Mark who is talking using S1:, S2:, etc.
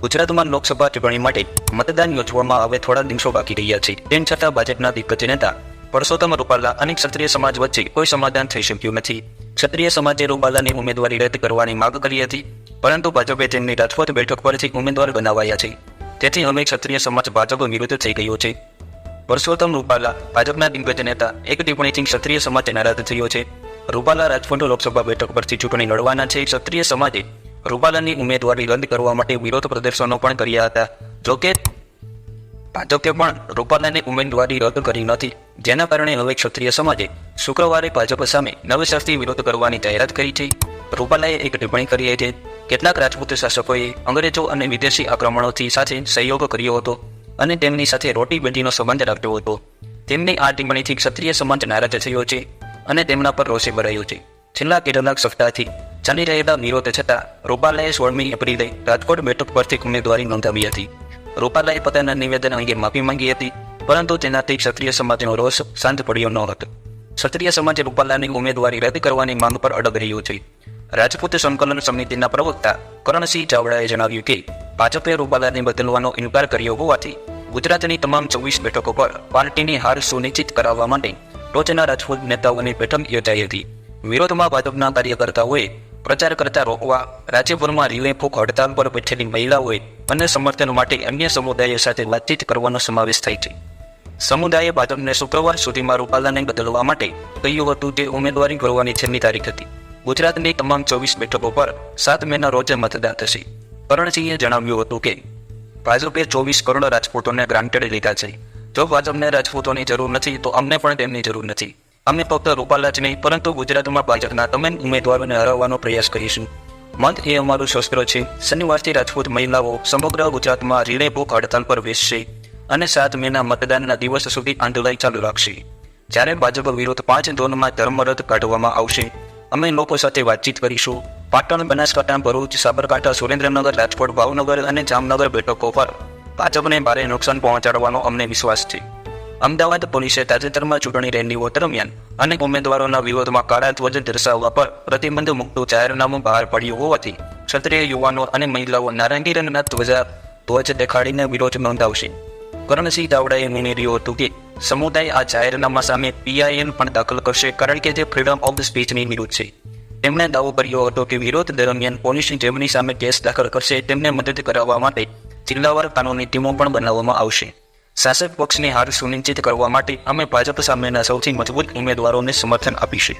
S1: ગુજરાતમાં લોકસભા ચૂંટણી માટે મતદાન યોજવામાં હવે થોડા દિવસો બાકી રહ્યા છે. તેમ છતાં ભાજપના દિગ્ગજ નેતા પરસોત્તમ રૂપાલા અને ક્ષત્રિય સમાજ વચ્ચે કોઈ સમાધાન થઈ શક્યું નથી. ક્ષત્રિય સમાજે રૂપાલાની ઉમેદવારી રદ કરવાની માંગ કરી હતી, પરંતુ ભાજપે તેમની રાજકોટ બેઠક પરથી ઉમેદવાર બનાવાયા છે. તેથી હવે ક્ષત્રિય સમાજ ભાજપ વિરુદ્ધ થઈ ગયો છે. પરસોત્તમ રૂપાલા ભાજપના દિગ્ગજ નેતા એક ટિપ્પણીથી ક્ષત્રિય સમાજ નારાજ થયો છે. રૂપાલા રાજકોટ લોકસભા બેઠક પરથી ચૂંટણી લડવાના છે. ક્ષત્રિય સમાજે રૂપાલાની ઉમેદવારી રદ કરવા માટે વિરોધ પ્રદર્શનો પણ કર્યા હતા. જોકે ભાજપે પણ રૂપાલાની ઉમેદવારી રદ કરી નથી, જેના કારણે હવે ક્ષત્રિય સમાજે શુક્રવારે ભાજપ સામે નવેસરથી વિરોધ કરવાની જાહેરાત કરી છે. રૂપાલાએ એક ટિપ્પણી કરી છે. કેટલાક રાજપૂત શાસકોએ અંગ્રેજો અને વિદેશી આક્રમણોથી સાથે સહયોગ કર્યો હતો અને તેમની સાથે રોટી બેટીનો સંબંધ રાખ્યો હતો. તેમની આ ટિપ્પણીથી ક્ષત્રિય સમાજ નારાજ થયો છે અને તેમના પર રોષે ભરાયો છે. છેલ્લા કેટલાક સપ્તાહથી ચાલી રહેલા વિરોધ છતાં રૂપાલાએ 16મી એપ્રિલે રાજકોટ બેઠક પરથી ઉમેદવારી નોંધાવી હતી. રૂપાલાએ પોતાના નિવેદન અંગે માફી માંગી હતી, પરંતુ તેનાથી ક્ષત્રિય સમાજનો રોષ શાંત પડ્યો ન હતો. ક્ષત્રિય સમાજ રૂપાલાની ઉમેદવારી રદ કરવાની માંગ પર અડગ રહ્યું છે. રાજપૂત સંકલન સમિતિના પ્રવક્તા કરણસિંહ ચાવડાએ જણાવ્યું કે ભાજપે રૂપાલાને બદલવાનો ઇનકાર કર્યો હોવાથી ગુજરાતની તમામ 24 બેઠકો પર પાર્ટીની હાર સુનિશ્ચિત કરાવવા માટે ટોચના રાજપૂત નેતાઓની બેઠક યોજાઈ હતી. વિરોધમાં ભાજપના કાર્યકર્તાઓએ પ્રચાર કરતા રોકવા રાજ્યભરમાં રિલે ફૂંક હડતાલ પર બેઠેલી મહિલાઓએ અને સમર્થન માટે અન્ય સમુદાયો સાથે વાતચીત કરવાનો સમાવેશ થાય છે. સમુદાયે ભાજપને શુક્રવાર સુધીમાં રૂપાલાને બદલવા માટે કહ્યું હતું કે ઉમેદવારી કરવાની છેલ્લી તારીખ હતી. ગુજરાતની તમામ 24 બેઠકો પર 7 મેના રોજ મતદાન થશે. કરણસિંહે જણાવ્યું હતું કે ભાજપે 24 કરોડ રાજપૂતોને ગ્રાન્ટેડ લીધા છે. જો ભાજપને રાજપૂતોની જરૂર નથી તો અમને પણ તેમની જરૂર નથી. અમે ફક્ત રૂપાલા જ નહીં, પરંતુ ગુજરાતમાં ભાજપના તમામ ઉમેદવારોને હરાવવાનો પ્રયાસ કરીશું. મત એ અમારું શસ્ત્ર છે. શનિવારથી રાજપૂત મહિલાઓ સમગ્ર ગુજરાતમાં રિલે ફૂંક હડતાલ પર બેસશે અને 7 મેના મતદાનના દિવસ સુધી આંદોલન ચાલુ રાખશે. જ્યારે ભાજપ વિરુદ્ધ 5 ઝોનમાં ધર્મરથ કાઢવામાં આવશે, અમે લોકો સાથે વાતચીત કરીશું. પાટણ, બનાસકાંઠા, ભરૂચ, સાબરકાંઠા, સુરેન્દ્રનગર, રાજકોટ, ભાવનગર અને જામનગર બેઠકો પર ભાજપને ભારે નુકસાન પહોંચાડવાનો અમને વિશ્વાસ છે. અમદાવાદ પોલીસે તાજેતરમાં ચૂંટણી રેલીઓ દરમિયાન અનેક ઉમેદવારોના વિરોધમાં કાળા ધ્વજ દર્શાવવા પર પ્રતિબંધ મૂકતું જાહેરનામું બહાર પડ્યું હોવાથી ક્ષત્રિય યુવાનો અને મહિલાઓ નારંગી રંગના ધ્વજ દેખાડીને વિરોધ નોંધાવશે. કરણસિંહ ચાવડાએ ઉમેર્યું હતું કે સમુદાય આ જાહેરનામા સામે PIL પણ દાખલ કરશે, કારણ કે તે ફ્રીડમ ઓફ સ્પીચની વિરુદ્ધ છે. તેમણે દાવો કર્યો હતો કે વિરોધ દરમિયાન પોલીસ જેમની સામે કેસ દાખલ કરશે તેમને મદદ કરાવવા માટે જિલ્લાવાર કાનૂની ટીમો પણ બનાવવામાં આવશે. શાસક પક્ષની હાર સુનિશ્ચિત કરવા માટે અમે ભાજપ સામેના સૌથી મજબૂત ઉમેદવારોને સમર્થન આપીશું.